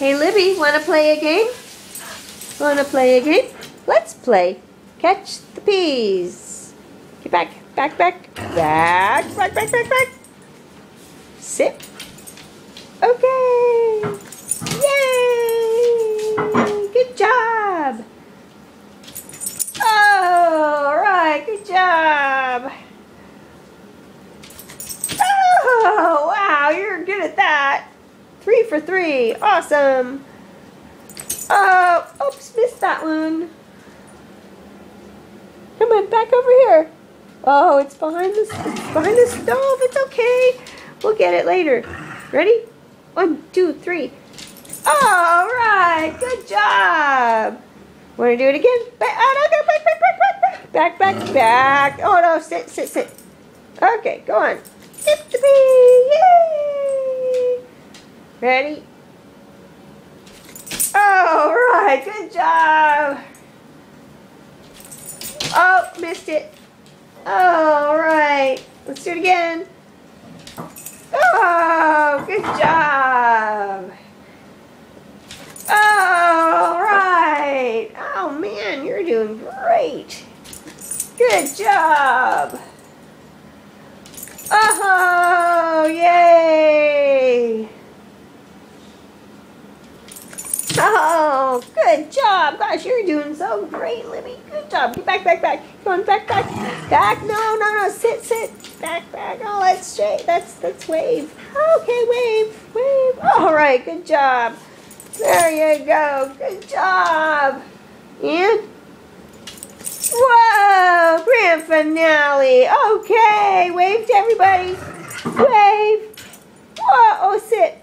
Hey Libby, wanna play a game? Wanna play a game? Let's play Catch the Peas. Get back, back, back, back, back, back, back, back. Sit. Okay. Yay! Good job. All right, good job. Oh, wow, you're good at that. 3 for 3. Awesome. Oh, oops, missed that one. Come on, back over here. Oh, it's behind the stove. It's okay. We'll get it later. Ready? 1, 2, 3. All right, good job. Want to do it again? Back, back, back, back, back. Oh no, sit, sit, sit. Okay, go on. Get the bee. Yay! Ready? All right, good job. Oh, missed it. All right, let's do it again. Oh, good job. All right. Oh man, you're doing great. Good job. Oh, yay. Oh, good job. Gosh, you're doing so great, Libby. Good job. Get back, back, back. Come on, back, back. Back. No, no, no. Sit, sit. Back, back. Oh, that's straight. That's wave. Okay, wave. Wave. All right, good job. There you go. Good job. And whoa, grand finale. Okay, wave to everybody. Wave. Whoa, oh, sit.